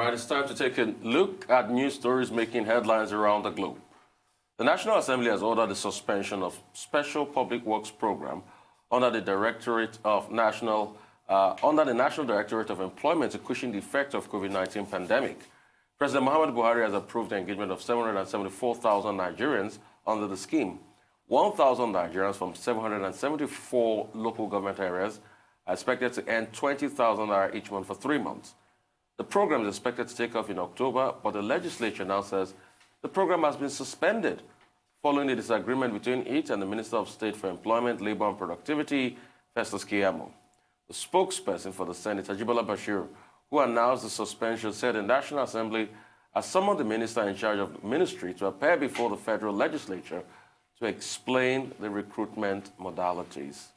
Right, it's time to take a look at news stories making headlines around the globe. The National Assembly has ordered the suspension of Special Public Works Program under the National Directorate of Employment to cushion the effect of COVID-19 pandemic. President Muhammadu Buhari has approved the engagement of 774,000 Nigerians under the scheme. 1,000 Nigerians from 774 local government areas are expected to earn 20,000 naira each month for 3 months. The program is expected to take off in October, but the legislature now says the program has been suspended following a disagreement between it and the Minister of State for Employment, Labor and Productivity, Festus Keyamo. The spokesperson for the Senate, Abiola, who announced the suspension, said the National Assembly has summoned the minister in charge of the ministry to appear before the federal legislature to explain the recruitment modalities.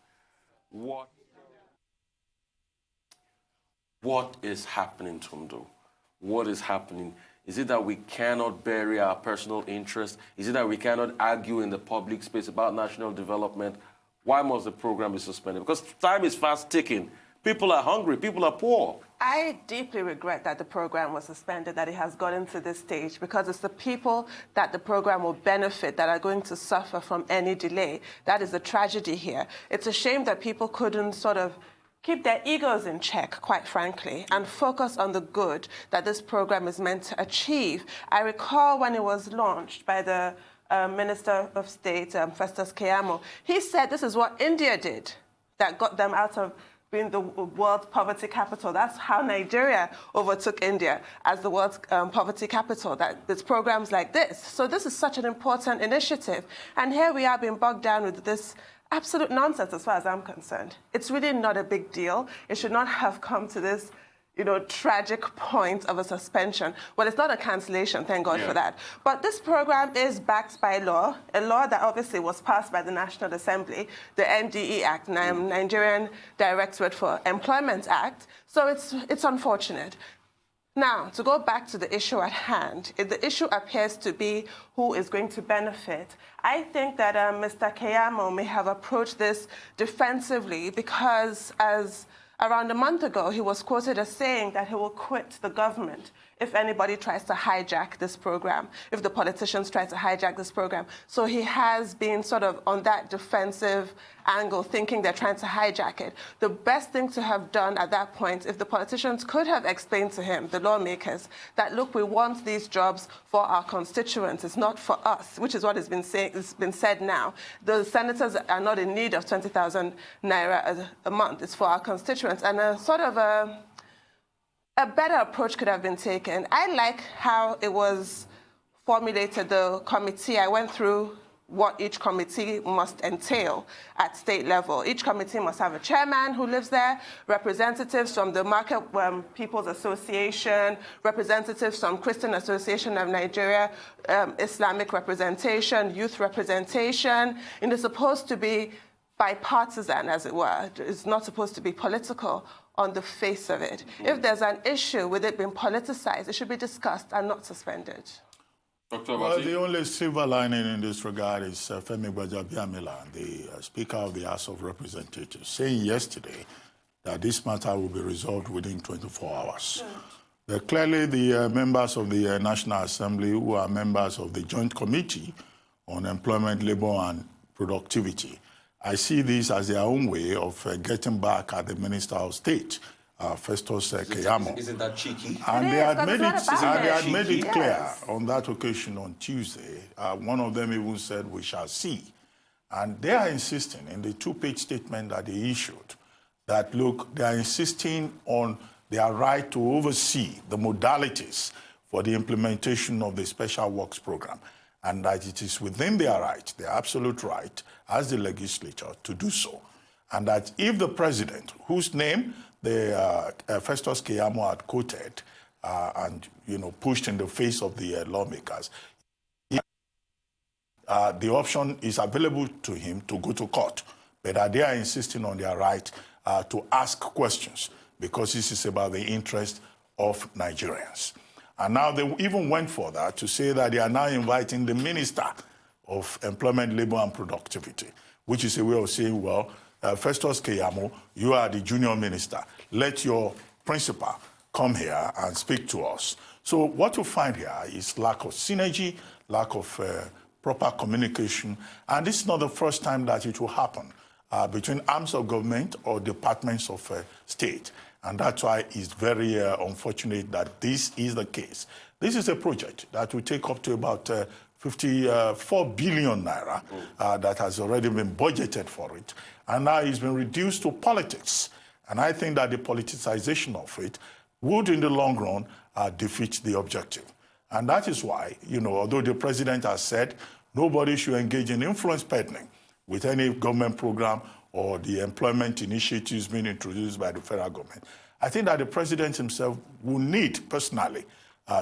What is happening, Tundun? What is happening? Is it that we cannot bury our personal interests? Is it that we cannot argue in the public space about national development? Why must the program be suspended? Because time is fast ticking. People are hungry. People are poor. I deeply regret that the program was suspended, that it has gotten to this stage, because it's the people that the program will benefit that are going to suffer from any delay. That is the tragedy here. It's a shame that people couldn't sort of keep their egos in check, quite frankly, and focus on the good that this program is meant to achieve. I recall when it was launched by the Minister of State, Festus Keyamo, he said this is what India did that got them out of being the world's poverty capital. That's how Nigeria overtook India as the world's poverty capital, that it's programs like this. So this is such an important initiative. And here we are being bogged down with this absolute nonsense as far as I'm concerned. It's really not a big deal. It should not have come to this, tragic point of a suspension. Well, it's not a cancellation, thank God for that. But this program is backed by law, a law that obviously was passed by the National Assembly, the NDE Act, Nigerian Directorate for Employment Act. So it's unfortunate. Now, to go back to the issue at hand, the issue appears to be who is going to benefit. I think that Mr. Keyamo may have approached this defensively because, as around a month ago, he was quoted as saying that he will quit the government if anybody tries to hijack this program, if the politicians try to hijack this program. So he has been sort of on that defensive angle, thinking they're trying to hijack it. The best thing to have done at that point, if the politicians could have explained to him, the lawmakers, that, look, we want these jobs for our constituents, it's not for us, which is what has been said now. The senators are not in need of 20,000 naira a month. It's for our constituents. And a better approach could have been taken. I like how it was formulated, the committee. I went through what each committee must entail at state level. Each committee must have a chairman who lives there, representatives from the Market People's Association, representatives from Christian Association of Nigeria, Islamic representation, youth representation. And it's supposed to be bipartisan, as it were. It's not supposed to be political on the face of it. If there's an issue with it being politicized, it should be discussed and not suspended. Dr. Abati? Well, the only silver lining in this regard is Femi Gbajabiamila, the Speaker of the House of Representatives, saying yesterday that this matter will be resolved within 24 hours. But clearly, the members of the National Assembly, who are members of the Joint Committee on Employment, Labor and Productivity, I see this as their own way of getting back at the Minister of State, Festus Keyamo. Isn't that cheeky? And they had made it clear on that occasion on Tuesday. One of them even said, we shall see. And they are insisting in the two-page statement that they issued that, look, they are insisting on their right to oversee the modalities for the implementation of the Special Works Program, and that it is within their right, their absolute right, as the legislature, to do so. And that if the president, whose name the Festus Keyamo had quoted and pushed in the face of the lawmakers, the option is available to him to go to court. But they are insisting on their right to ask questions, because this is about the interest of Nigerians. And now they even went further to say that they are now inviting the Minister of Employment, Labor and Productivity, which is a way of saying, well, Festus Keyamo, you are the junior minister. Let your principal come here and speak to us. So what you find here is lack of synergy, lack of proper communication, and this is not the first time that it will happen between arms of government or departments of state. And that's why it's very unfortunate that this is the case. This is a project that will take up to about 54 billion naira that has already been budgeted for it. And now it's been reduced to politics. And I think that the politicization of it would, in the long run, defeat the objective. And that is why, although the president has said nobody should engage in influence peddling with any government program or the employment initiatives being introduced by the federal government, I think that the president himself will need personally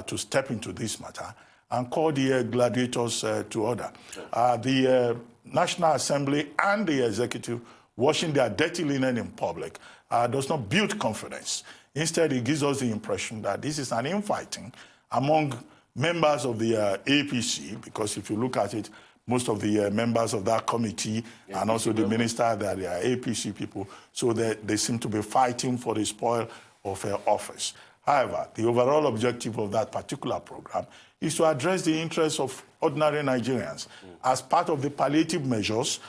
to step into this matter and call the gladiators to order. The National Assembly and the executive washing their dirty linen in public does not build confidence. Instead, it gives us the impression that this is an infighting among members of the APC, because if you look at it, most of the members of that committee and also the minister, they are APC people, so they seem to be fighting for the spoil of office. However, the overall objective of that particular program is to address the interests of ordinary Nigerians as part of the palliative measures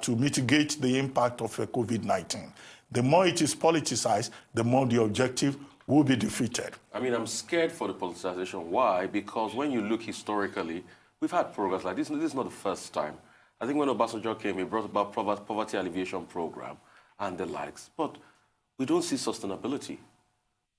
to mitigate the impact of COVID-19. The more it is politicized, the more the objective will be defeated. I mean, I'm scared for the politicization. Why? Because when you look historically, we've had programs like this. This is not the first time. I think when Obasanjo came, he brought about poverty alleviation program and the likes. But we don't see sustainability.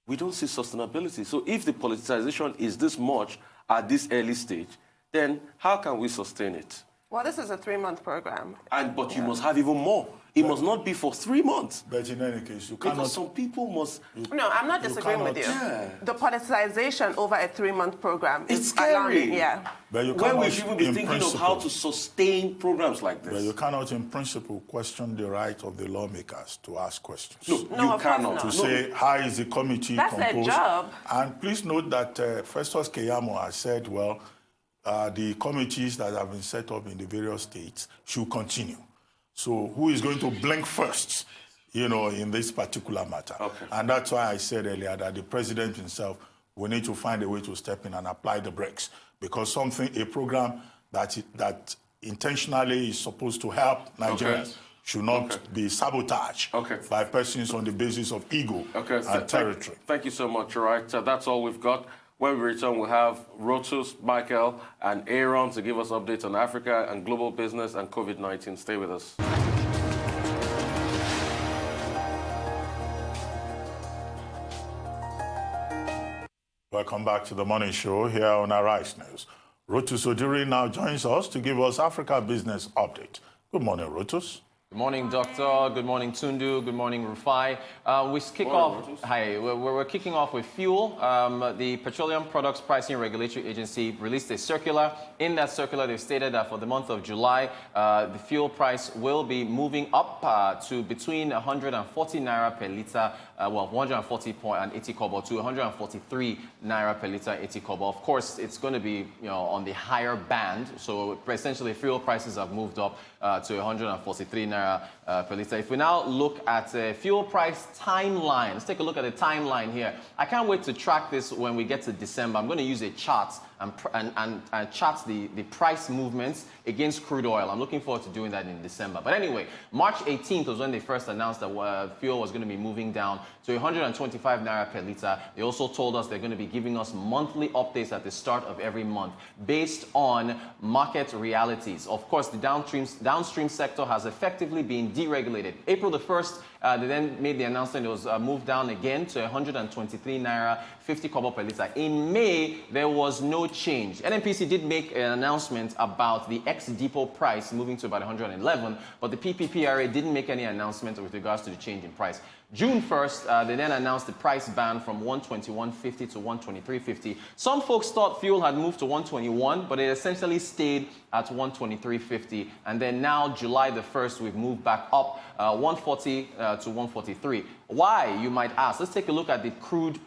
We don't see sustainability. So if the politicization is this much at this early stage, then how can we sustain it? Well, this is a 3-month program. But you must have even more. It must not be for 3 months. But in any case, you cannot... Because some people must... No, I'm not disagreeing with you. Yeah. The politicization over a 3-month program is scary. alarming, yeah. But you when cannot, we should even be thinking of how to sustain programs like this. But you cannot, in principle, question the right of the lawmakers to ask questions. No, you cannot. To say, how is the committee That's composed? their job. And please note that Festus Keyamo has said, well, the committees that have been set up in the various states should continue. So who is going to blink first, in this particular matter? Okay. And that's why I said earlier that the president himself will need to find a way to step in and apply the brakes, because a program that intentionally is supposed to help Nigerians should not be sabotaged by persons on the basis of ego and territory. Thank you so much. All right, that's all we've got. When we return, we'll have Rotus, Michael, and Aaron to give us updates on Africa and global business and COVID-19. Stay with us. Welcome back to the Morning Show here on Arise News. Rotus Odiri now joins us to give us Africa Business Update. Good morning, Rotus. Good morning, Doctor. Good morning, Tundun. Good morning, Rufai. We're kicking off with fuel. The Petroleum Products Pricing Regulatory Agency released a circular. In that circular, they've stated that for the month of July, the fuel price will be moving up to between 140 naira per litre, 140.80 kobo to 143 naira per litre, 80 kobo. Of course, it's going to be on the higher band. So essentially, fuel prices have moved up to 143 naira per litre. If we now look at fuel price timeline, let's take a look at the timeline here. I can't wait to track this when we get to December. I'm going to use a chart and chart the price movements against crude oil. I'm looking forward to doing that in December. But anyway, March 18th was when they first announced that fuel was going to be moving down to 125 naira per litre. They also told us they're going to be giving us monthly updates at the start of every month based on market realities. Of course, the downstream sector has effectively been deregulated. April the 1st, they then made the announcement it was moved down again to 123 naira, 50 kobo per litre. In May, there was no change. NNPC did make an announcement about the ex-depot price moving to about 111, but the PPPRA didn't make any announcement with regards to the change in price. June 1st, they then announced the price ban from 121.50 to 123.50. Some folks thought fuel had moved to 121, but it essentially stayed at 123.50. And then now, July the 1st, we've moved back up 140 to 143. Why, you might ask? Let's take a look at the crude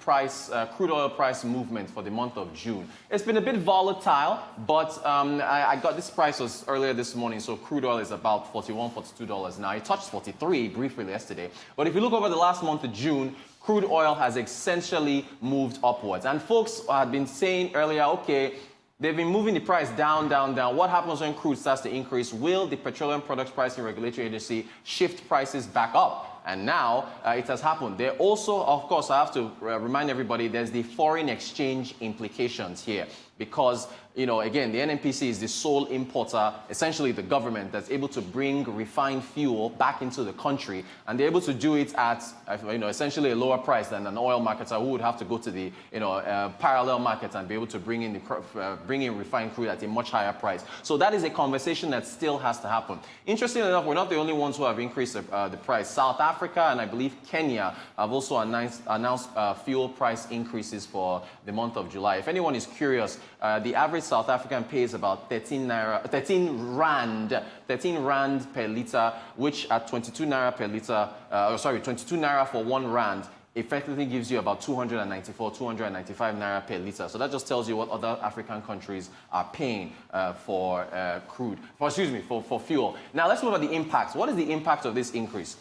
oil price movement for the month of June. It's been a bit volatile, but I got this price was earlier this morning, so crude oil is about $41, $42 now. It touched 43 briefly yesterday. But if you look over the last month of June, crude oil has essentially moved upwards. And folks had been saying earlier, okay, they've been moving the price down, down, down. What happens when crude starts to increase? Will the Petroleum Products Pricing Regulatory Agency shift prices back up? And now it has happened. There also, of course, I have to remind everybody, there's the foreign exchange implications here. Because, you know, again, the NNPC is the sole importer, essentially the government, that's able to bring refined fuel back into the country. And they're able to do it at, you know, essentially a lower price than an oil marketer who would have to go to the, you know, parallel market and be able to bring in refined crude at a much higher price. So that is a conversation that still has to happen. Interestingly enough, we're not the only ones who have increased the price. South Africa and I believe Kenya have also announced fuel price increases for the month of July. If anyone is curious, the average South African pays about 13 rand per litre, which at 22 naira per litre, 22 naira for 1 rand, effectively gives you about 295 naira per litre. So that just tells you what other African countries are paying for fuel. Now let's look at the impacts. What is the impact of this increase?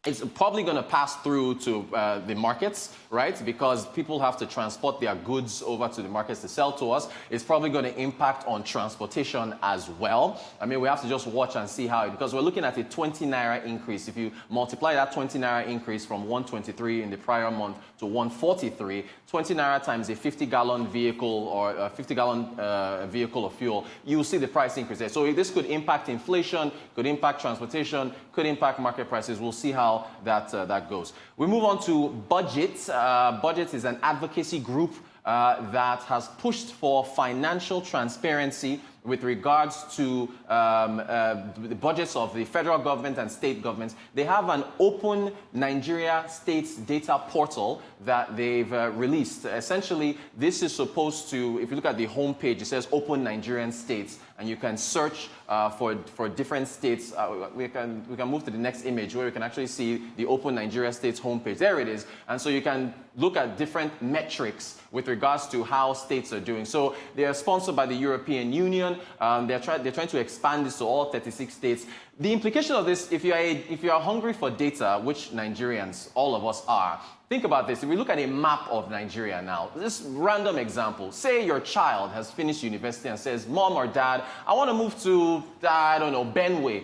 It's probably going to pass through to the markets, right? Because people have to transport their goods over to the markets to sell to us. It's probably going to impact on transportation as well. I mean, we have to just watch and see how because we're looking at a 20 naira increase. If you multiply that 20 naira increase from 123 in the prior month to 143, 20 naira times a 50-gallon vehicle or a 50-gallon vehicle of fuel, you will see the price increase there. So this could impact inflation, could impact transportation, could impact market prices. We'll see how that goes. We move on to Budget. Budget is an advocacy group that has pushed for financial transparency with regards to the budgets of the federal government and state governments. They have an open Nigeria states data portal that they've released. Essentially, this is supposed to, if you look at the homepage, it says Open Nigerian States, and you can search for different states. We can move to the next image where you can actually see the Open Nigeria States homepage. There it is. And so you can look at different metrics with regards to how states are doing. So they are sponsored by the European Union. They're trying to expand this to all 36 states. The implication of this, if you are hungry for data, which Nigerians, all of us are, think about this. If we look at a map of Nigeria now, this random example, say your child has finished university and says, Mom or Dad, I want to move to, I don't know, Benue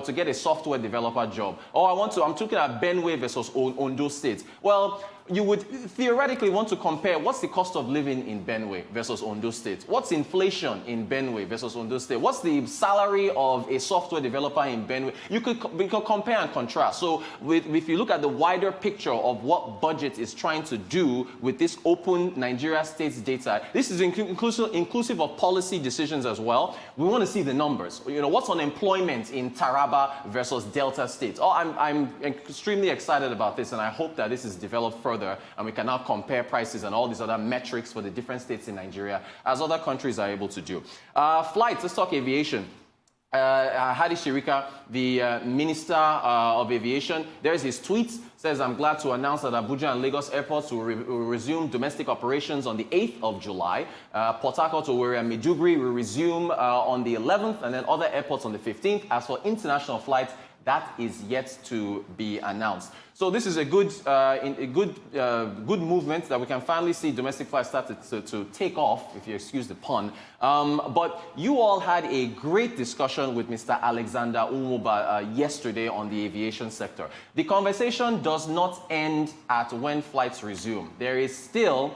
to get a software developer job. Or I'm looking at Benue versus Ondo State. Well, you would theoretically want to compare what's the cost of living in Benue versus Ondo State. What's inflation in Benue versus Ondo State? What's the salary of a software developer in Benue? You could compare and contrast. So if you look at the wider picture of what Budget is trying to do with this open Nigeria states data, this is inclusive of policy decisions as well. We want to see the numbers. You know, what's unemployment in Taraba versus Delta states? Oh, I'm extremely excited about this, and I hope that this is developed further and we can now compare prices and all these other metrics for the different states in Nigeria as other countries are able to do. Flights, let's talk aviation. Hadi Shirika, the Minister of Aviation, there's his tweet, says, I'm glad to announce that Abuja and Lagos airports will resume domestic operations on the 8th of July. Port Harcourt, Owerri, and Maiduguri will resume on the 11th, and then other airports on the 15th. As for international flights, that is yet to be announced. So this is a good movement that we can finally see domestic flights start to take off, if you excuse the pun. But you all had a great discussion with Mr. Alexander Umuba yesterday on the aviation sector. The conversation does not end at when flights resume. There is still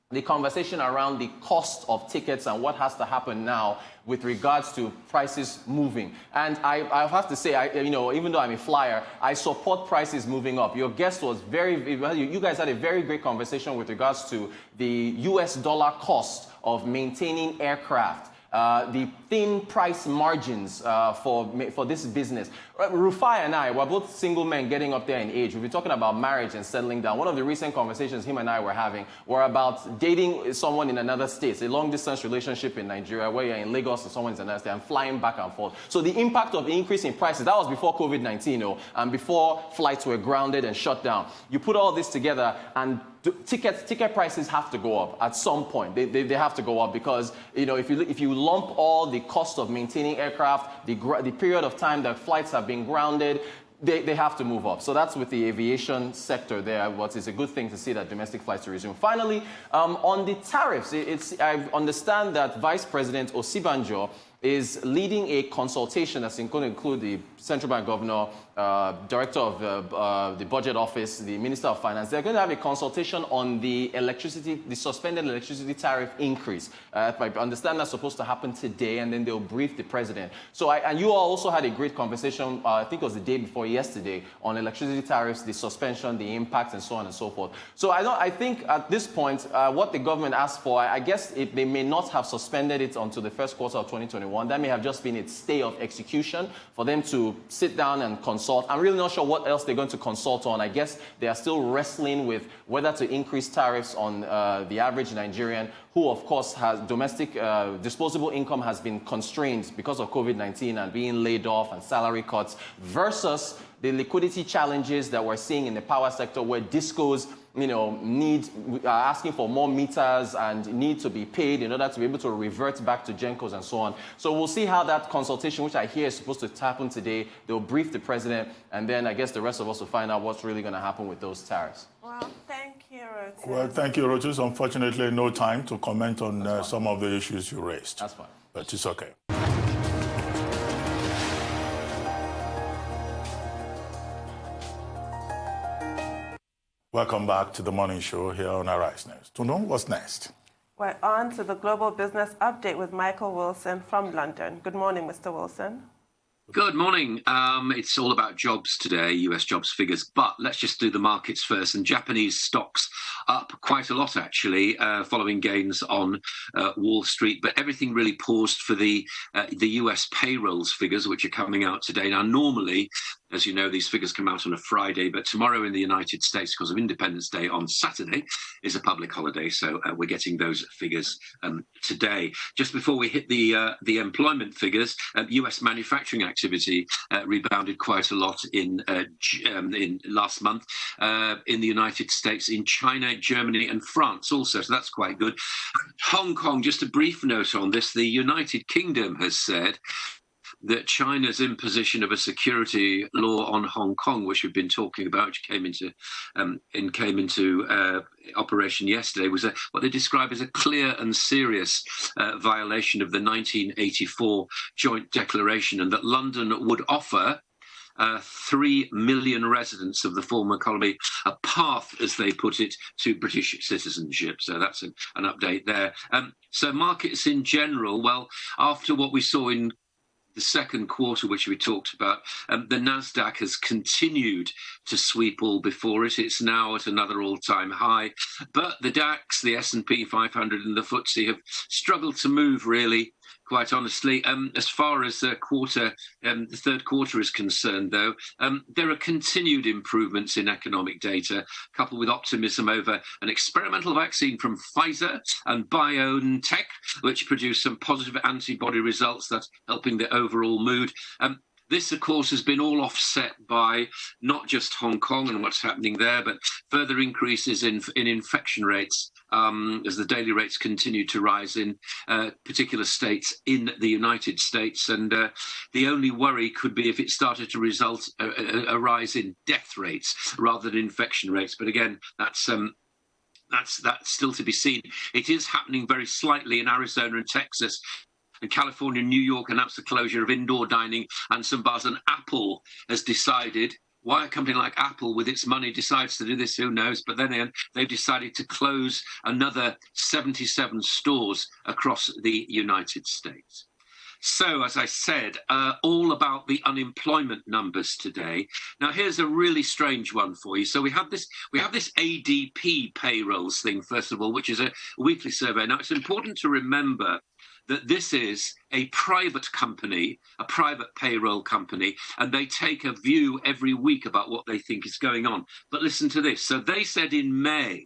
the conversation around the cost of tickets and what has to happen now with regards to prices moving. And I have to say, you know, even though I'm a flyer, I support prices moving up. Your guest was you guys had a very great conversation with regards to the US dollar cost of maintaining aircraft. the thin price margins for this business. Rufai and I were both single men getting up there in age. We've been talking about marriage and settling down. One of the recent conversations him and I were having were about dating someone in another state. It's a long-distance relationship in Nigeria where you're in Lagos and someone's in another state and flying back and forth. So the impact of the increase in prices, that was before COVID-19, and before flights were grounded and shut down. You put all this together and ticket prices have to go up at some point. They have to go up because, if you lump all the cost of maintaining aircraft, the period of time that flights have been grounded, they have to move up. So that's with the aviation sector there. What is a good thing to see that domestic flights resume. Finally, on the tariffs, I understand that Vice President Osibanjo is leading a consultation that's going to include the central bank governor, director of the budget office, the minister of finance. They're going to have a consultation on the suspended electricity tariff increase. I understand that's supposed to happen today, and then they'll brief the president. So, and you all also had a great conversation, I think it was the day before yesterday, on electricity tariffs, the suspension, the impact, and so on and so forth. So I think at this point, what the government asked for, I guess they may not have suspended it until the first quarter of 2021. That may have just been its stay of execution for them to sit down and consult. I'm really not sure what else they're going to consult on. I guess they are still wrestling with whether to increase tariffs on the average Nigerian, who, of course, has domestic disposable income has been constrained because of COVID-19 and being laid off and salary cuts, versus the liquidity challenges that we're seeing in the power sector, where discos are asking for more meters and need to be paid in order to be able to revert back to GENCOs and so on. So we'll see how that consultation, which I hear is supposed to happen today, they'll brief the president, and then I guess the rest of us will find out what's really going to happen with those tariffs. Well, thank you, Rotus. Well, thank you, Rotus. Unfortunately, no time to comment on some of the issues you raised. That's fine. But it's okay. Welcome back to the morning show here on Arise News. Tundun, what's next? We're on to the Global Business Update with Michael Wilson from London. Good morning, Mr. Wilson. Good morning. It's all about jobs today, US jobs figures, but let's just do the markets first. And Japanese stocks up quite a lot, actually, following gains on Wall Street. But everything really paused for the US payrolls figures, which are coming out today. Now, normally, as you know, these figures come out on a Friday, but tomorrow in the United States, because of Independence Day on Saturday, is a public holiday. So we're getting those figures today. Just before we hit the employment figures, US manufacturing activity rebounded quite a lot in last month in the United States, in China, Germany, and France also. So that's quite good. Hong Kong, just a brief note on this. The United Kingdom has said that China's imposition of a security law on Hong Kong, which we've been talking about, which came into operation yesterday, was what they describe as a clear and serious violation of the 1984 Joint Declaration, and that London would offer 3 million residents of the former colony a path, as they put it, to British citizenship. So that's an update there. So markets in general, well, after what we saw in the second quarter, which we talked about, the Nasdaq has continued to sweep all before it. It's now at another all-time high. But the DAX, the S&P 500 and the FTSE have struggled to move, really, quite honestly. As far as the third quarter is concerned, though, there are continued improvements in economic data, coupled with optimism over an experimental vaccine from Pfizer and BioNTech, which produced some positive antibody results that's helping the overall mood. This, of course, has been all offset by not just Hong Kong and what's happening there, but further increases in infection rates as the daily rates continue to rise in particular states in the United States. And the only worry could be if it started to result a rise in death rates rather than infection rates. But again, that's still to be seen. It is happening very slightly in Arizona and Texas. And California and New York announced the closure of indoor dining and some bars. And Apple has decided, why a company like Apple with its money decides to do this, who knows? But then they've decided to close another 77 stores across the United States. So, as I said, all about the unemployment numbers today. Now, here's a really strange one for you. So we have this ADP payrolls thing, first of all, which is a weekly survey. Now, it's important to remember that this is a private company, a private payroll company, and they take a view every week about what they think is going on. But listen to this. So they said in May,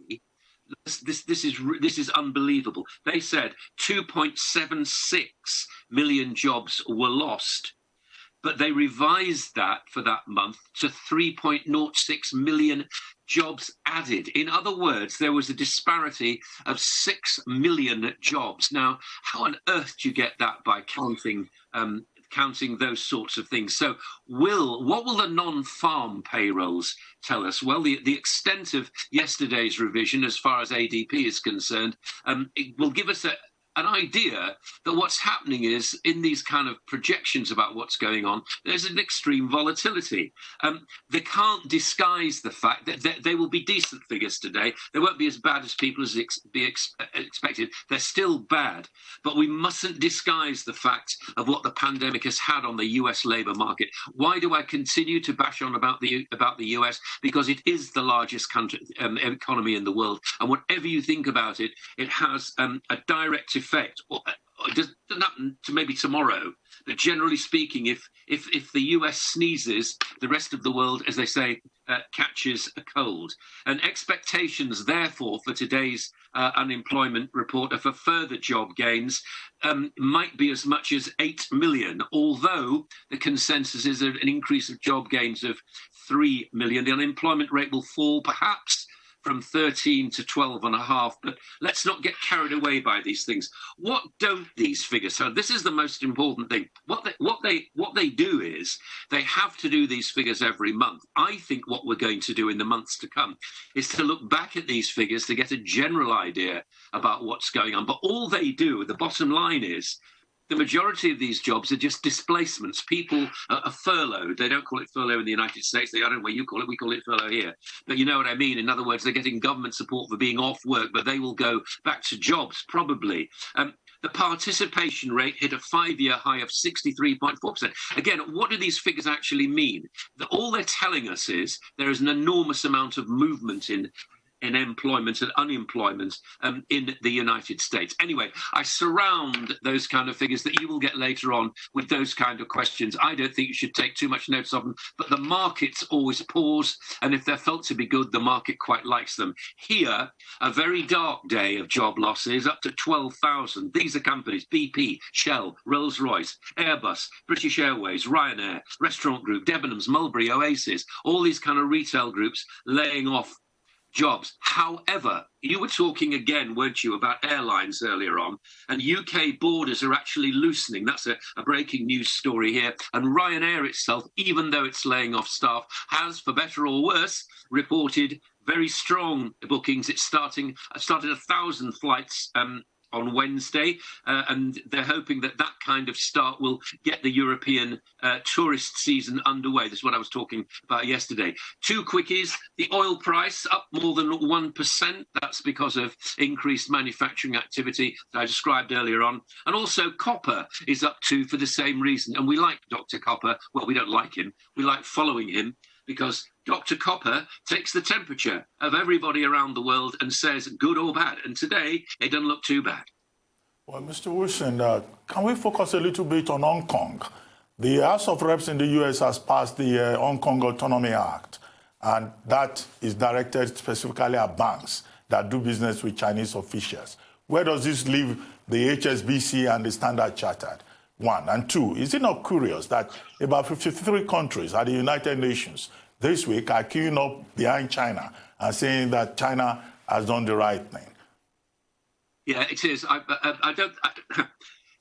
this is unbelievable. They said 2.76 million jobs were lost, but they revised that for that month to 3.06 million jobs added. In other words, there was a disparity of 6 million jobs. Now, how on earth do you get that by counting those sorts of things? So what will the non-farm payrolls tell us? Well, the extent of yesterday's revision, as far as ADP is concerned, it will give us an idea that what's happening is, in these kind of projections about what's going on, there's an extreme volatility. They can't disguise the fact that they will be decent figures today. They won't be as bad as people expected. They're still bad, but we mustn't disguise the fact of what the pandemic has had on the US labour market. Why do I continue to bash on about the US? Because it is the largest economy in the world, and whatever you think about it, it has a direct effect. It doesn't happen to maybe tomorrow, but generally speaking, if the US sneezes, the rest of the world, as they say, catches a cold. And expectations, therefore, for today's unemployment report are for further job gains, might be as much as 8 million, although the consensus is an increase of job gains of 3 million. The unemployment rate will fall perhaps from 13 to 12.5, but let's not get carried away by these things. What don't these figures? So this is the most important thing. What they do is they have to do these figures every month. I think what we're going to do in the months to come is to look back at these figures to get a general idea about what's going on. But all they do, the bottom line is, the majority of these jobs are just displacements. People are furloughed. They don't call it furlough in the United States. I don't know what you call it. We call it furlough here. But you know what I mean. In other words, they're getting government support for being off work, but they will go back to jobs probably. The participation rate hit a 5-year high of 63.4%. Again, what do these figures actually mean? All they're telling us is there is an enormous amount of movement in employment and unemployment in the United States. Anyway, I surround those kind of figures that you will get later on with those kind of questions. I don't think you should take too much notice of them, but the markets always pause, and if they're felt to be good, the market quite likes them. Here, a very dark day of job losses, up to 12,000. These are companies: BP, Shell, Rolls-Royce, Airbus, British Airways, Ryanair, Restaurant Group, Debenhams, Mulberry, Oasis, all these kind of retail groups laying off jobs. However, you were talking again, weren't you, about airlines earlier on, and UK borders are actually loosening. That's a breaking news story here. And Ryanair itself, even though it's laying off staff, has, for better or worse, reported very strong bookings. It started 1,000 flights on Wednesday, and they're hoping that kind of start will get the European tourist season underway. This is what I was talking about yesterday. Two quickies: the oil price up more than 1%. That's because of increased manufacturing activity that I described earlier on. And also copper is up too for the same reason. And we like Dr. Copper. Well, we don't like him. We like following him, because Dr. Copper takes the temperature of everybody around the world and says good or bad. And today, it doesn't look too bad. Well, Mr. Wilson, can we focus a little bit on Hong Kong? The House of Reps in the U.S. has passed the Hong Kong Autonomy Act, and that is directed specifically at banks that do business with Chinese officials. Where does this leave the HSBC and the Standard Chartered? One. And two, is it not curious that about 53 countries at the United Nations this week are queuing up behind China and saying that China has done the right thing? Yeah, it is.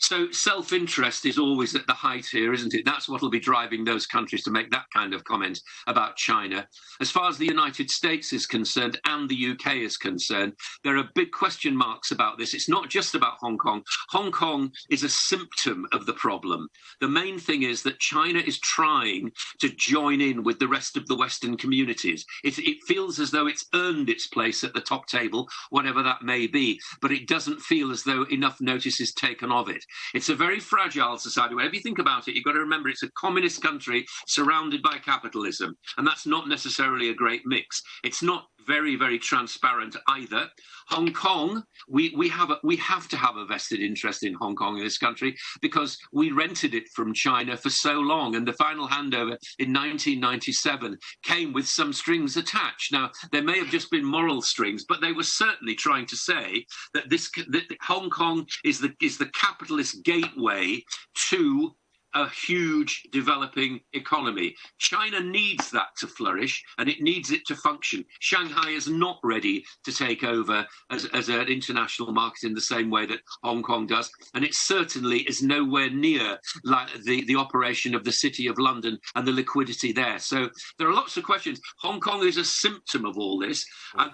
So self-interest is always at the height here, isn't it? That's what will be driving those countries to make that kind of comment about China. As far as the United States is concerned and the UK is concerned, there are big question marks about this. It's not just about Hong Kong. Hong Kong is a symptom of the problem. The main thing is that China is trying to join in with the rest of the Western communities. It feels as though it's earned its place at the top table, whatever that may be, but it doesn't feel as though enough notice is taken of it. It's a very fragile society. Whenever you think about it, you've got to remember it's a communist country surrounded by capitalism, and that's not necessarily a great mix. It's not very, very transparent either. Hong Kong, we have to have a vested interest in Hong Kong in this country because we rented it from China for so long, and the final handover in 1997 came with some strings attached. Now, there may have just been moral strings, but they were certainly trying to say that that Hong Kong is the capitalist gateway to a huge developing economy. China needs that to flourish and it needs it to function. Shanghai is not ready to take over as an international market in the same way that Hong Kong does. And it certainly is nowhere near like the operation of the City of London and the liquidity there. So there are lots of questions. Hong Kong is a symptom of all this.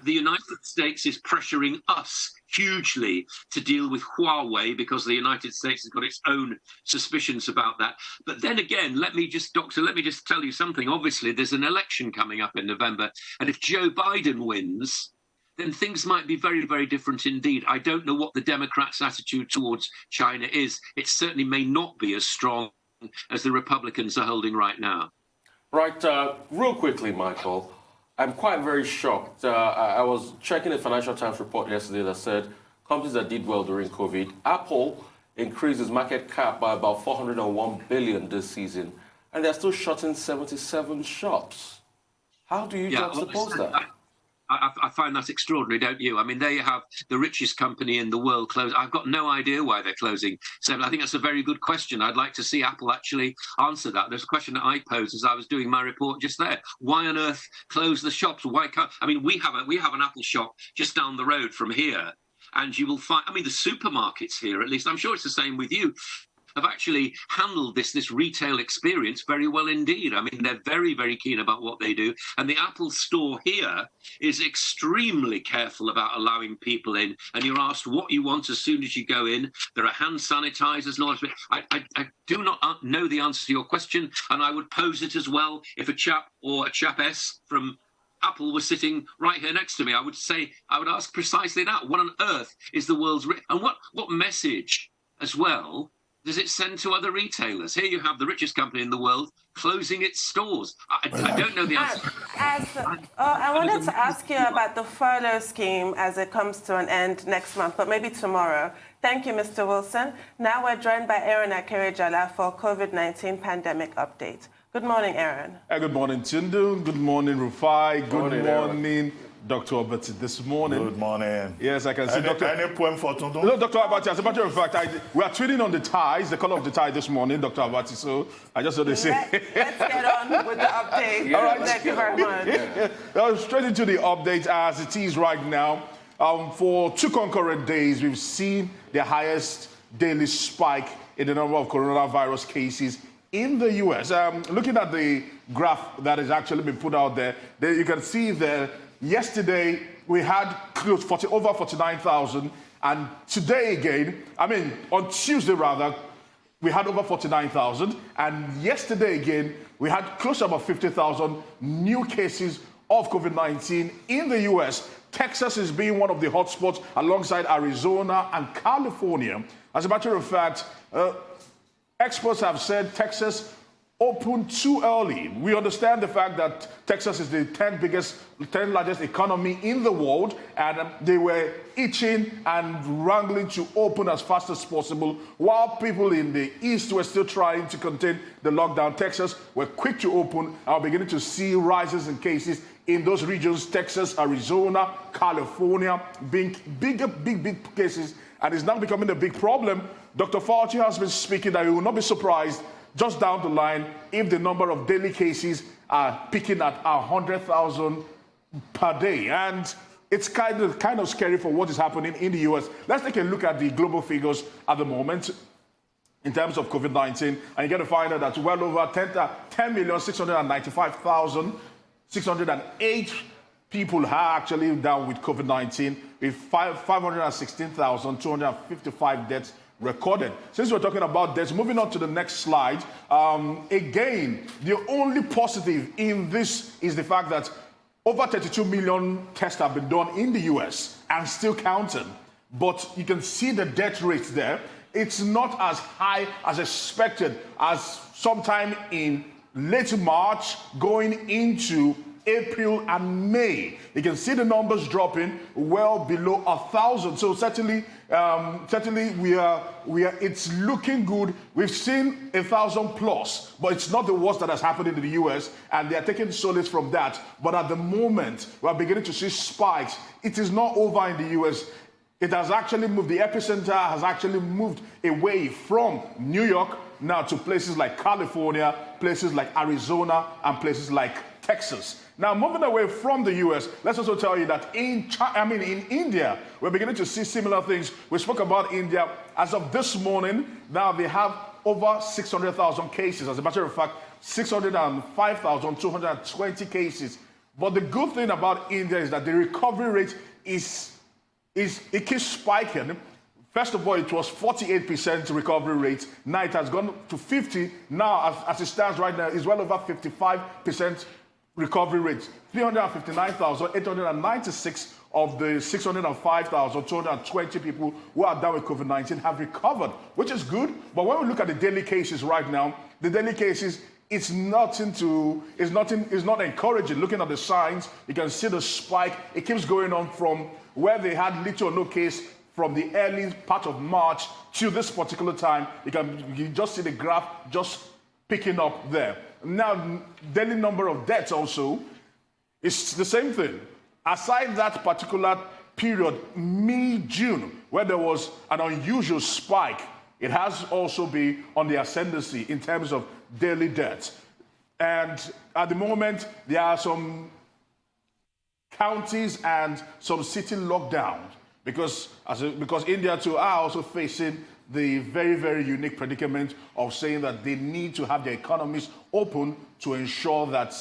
The United States is pressuring us hugely to deal with Huawei because the United States has got its own suspicions about that. But then again, let me just tell you something. Obviously, there's an election coming up in November, and if Joe Biden wins, then things might be very, very different indeed. I don't know what the Democrats' attitude towards China is. It certainly may not be as strong as the Republicans are holding right now. Right, real quickly, Michael. I'm quite very shocked. I was checking the Financial Times report yesterday that said companies that did well during COVID, Apple increased its market cap by about $401 billion this season, and they're still shutting 77 shops. How do you juxtapose that? I find that extraordinary, don't you? I mean, there you have the richest company in the world close. I've got no idea why they're closing. So I think that's a very good question. I'd like to see Apple actually answer that. There's a question that I posed as I was doing my report just there. Why on earth close the shops? Why can't? I mean, we have an Apple shop just down the road from here, and you will find. I mean, the supermarkets here, at least, I'm sure it's the same with you, have actually handled this retail experience very well indeed. I mean, they're very, very keen about what they do. And the Apple store here is extremely careful about allowing people in. And you're asked what you want as soon as you go in. There are hand sanitizers and all that. I do not know the answer to your question. And I would pose it as well if a chap or a chapess from Apple was sitting right here next to me. I would ask precisely that. What on earth is the world's... And what message as well does it send to other retailers? Here you have the richest company in the world closing its stores. I don't know the answer. I wanted to ask you about the furlough scheme as it comes to an end next month, but maybe tomorrow. Thank you, Mr. Wilson. Now we're joined by Aaron Akerejala for COVID-19 pandemic update. Good morning, Aaron. Good morning, Tundun. Good morning, Rufai. Good morning, Dr. Abati. This morning. Good morning. Yes, I can see Dr. Any poem for Tundun? No, Dr. Abati, as a matter of fact, we are tweeting on the ties, the color of the tie this morning, Dr. Abati. So I just want to say... Let's get on with the update. All right. Thank you very much. Straight into the update as it is right now. For 2 concurrent days, we've seen the highest daily spike in the number of coronavirus cases in the U.S. Looking at the graph that has actually been put out there, you can see that yesterday we had over 49,000, and today again, on Tuesday rather, we had over 49,000, and yesterday again, we had close to about 50,000 new cases of COVID-19 in the U.S. Texas is being one of the hotspots alongside Arizona and California. As a matter of fact, experts have said Texas opened too early. We understand the fact that Texas is the 10th largest economy in the world, and they were itching and wrangling to open as fast as possible, while people in the East were still trying to contain the lockdown. Texas were quick to open, and are beginning to see rises in cases in those regions, Texas, Arizona, California, being big cases, and it's now becoming a big problem. Dr. Fauci has been speaking that he will not be surprised just down the line if the number of daily cases are peaking at 100,000 per day. And it's kind of scary for what is happening in the US. Let's take a look at the global figures at the moment in terms of COVID-19. And you're going to find out that well over 10,695,608 people are actually down with COVID-19, with 516,255 deaths recorded. Since we're talking about this, moving on to the next slide, again, the only positive in this is the fact that over 32 million tests have been done in the US and still counting. But you can see the death rates there. It's not as high as expected as sometime in late March going into April and May. You can see the numbers dropping well below 1,000. So certainly it's looking good. We've seen 1,000 plus, but it's not the worst that has happened in the US, and they're taking solace from that. But at the moment, we're beginning to see spikes. It is not over in the US. It has actually moved, the epicenter has actually moved away from New York now to places like California, places like Arizona, and places like Texas. Now, moving away from the US, let's also tell you that in India, we're beginning to see similar things. We spoke about India. As of this morning, now they have over 600,000 cases. As a matter of fact, 605,220 cases. But the good thing about India is that the recovery rate it keeps spiking. First of all, it was 48% recovery rate. Now it has gone to 50. Now, as it stands right now, it's well over 55% recovery rate. 359,896 of the 605,220 people who are down with COVID-19 have recovered, which is good. But when we look at the daily cases right now, the daily cases, it's not encouraging. Looking at the signs, you can see the spike. It keeps going on from where they had little or no case from the early part of March to this particular time. You just see the graph just picking up there. Now, daily number of deaths also is the same thing. Aside that particular period, mid-June, where there was an unusual spike, it has also been on the ascendancy in terms of daily deaths. And at the moment, there are some counties and some city lockdowns because India too are also facing the very, very unique predicament of saying that they need to have their economies open to ensure that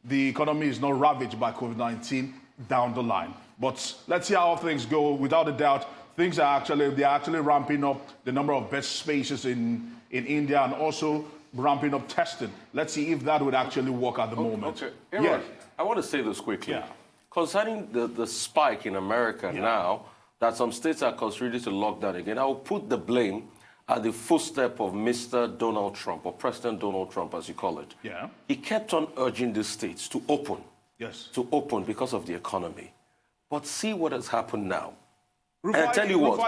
the economy is not ravaged by COVID-19 down the line. But let's see how things go. Without a doubt, they're actually ramping up the number of bed spaces in India and also ramping up testing. Let's see if that would actually work at the moment. Okay. Aaron, I want to say this quickly. Yeah. Concerning the spike in America now, that some states are considering to lock down again, I will put the blame at the footstep of Mr. Donald Trump, or President Donald Trump, as you call it. Yeah. He kept on urging the states to open. Yes. To open because of the economy. But see what has happened now. Rufai, and I tell you what.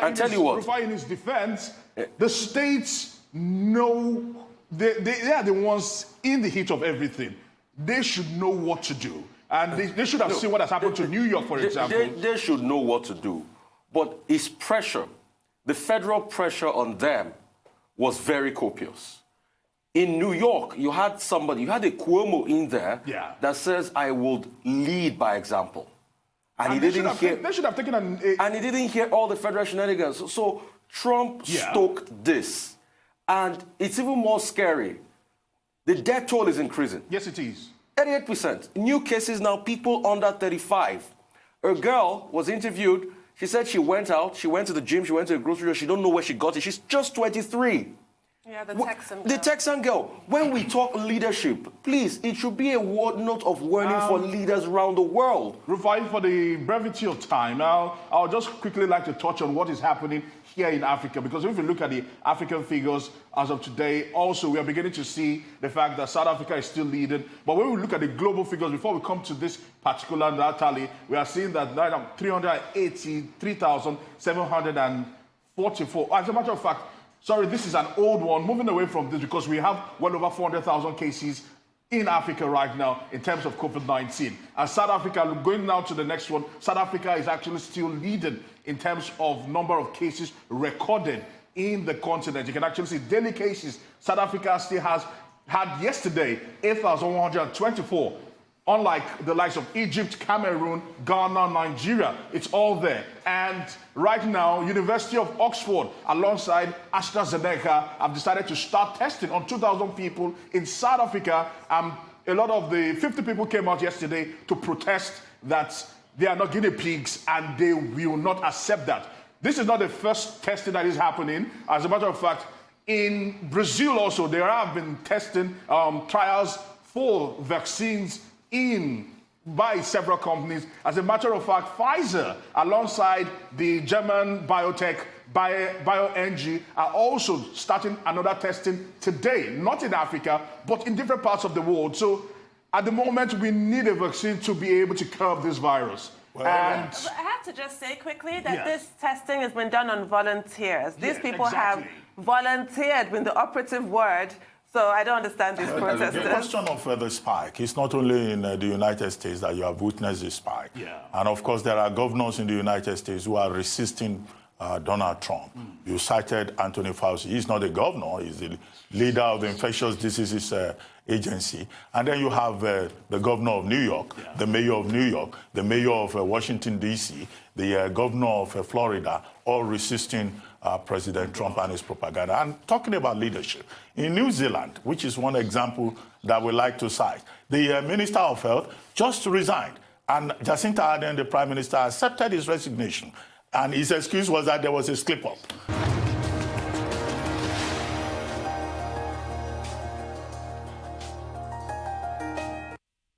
Rufai, in his defense, the states know they are the ones in the heat of everything. They should know what to do. And they should have seen what has happened to New York, for example. They should know what to do. But it's pressure. The federal pressure on them was very copious. In New York, you had a Cuomo in there that says, I would lead by example. And he didn't hear. They should have taken and he didn't hear all the federal shenanigans. So Trump stoked this. And it's even more scary. The death toll is increasing. Yes, it is. 38%. New cases now, people under 35. A girl was interviewed. She said she went out, she went to the gym, she went to the grocery store. She don't know where she got it. She's just 23. Yeah, the Texan girl. The Texan girl. When we talk leadership, please, it should be a word note of warning for leaders around the world. Rufai, for the brevity of time, I'll just quickly like to touch on what is happening here in Africa, because if you look at the African figures as of today, also we are beginning to see the fact that South Africa is still leading. But when we look at the global figures, before we come to this particular tally, we are seeing that 383,744. As a matter of fact, sorry, this is an old one. Moving away from this because we have well over 400,000 cases in Africa right now in terms of COVID-19. And South Africa, going now to the next one, South Africa is actually still leading in terms of number of cases recorded in the continent. You can actually see daily cases. South Africa still had yesterday 8,124. Unlike the likes of Egypt, Cameroon, Ghana, Nigeria, it's all there. And right now, University of Oxford, alongside AstraZeneca, have decided to start testing on 2,000 people in South Africa. A lot of the 50 people came out yesterday to protest that they are not guinea pigs and they will not accept that. This is not the first testing that is happening. As a matter of fact, in Brazil also, there have been testing trials for vaccines by several companies. As a matter of fact, Pfizer, alongside the German biotech BioNG, are also starting another testing today, not in Africa, but in different parts of the world. So At the moment, we need a vaccine to be able to curb this virus. Well, I have to just say quickly that this testing has been done on volunteers. These people have volunteered with the operative word, so I don't understand these protesters. The question of the spike is not only in the United States that you have witnessed this spike. And of course, there are governors in the United States who are resisting Donald Trump. You cited Anthony Fauci. He's not a governor. He's the leader of the infectious diseases agency. And then you have the governor of New York, the mayor of New York, the mayor of Washington, D.C., the governor of Florida, all resisting President Trump and his propaganda. And talking about leadership, in New Zealand, which is one example that we like to cite, the Minister of Health just resigned. And Jacinta Ardern, the Prime Minister, accepted his resignation. And his excuse was that there was a slip-up.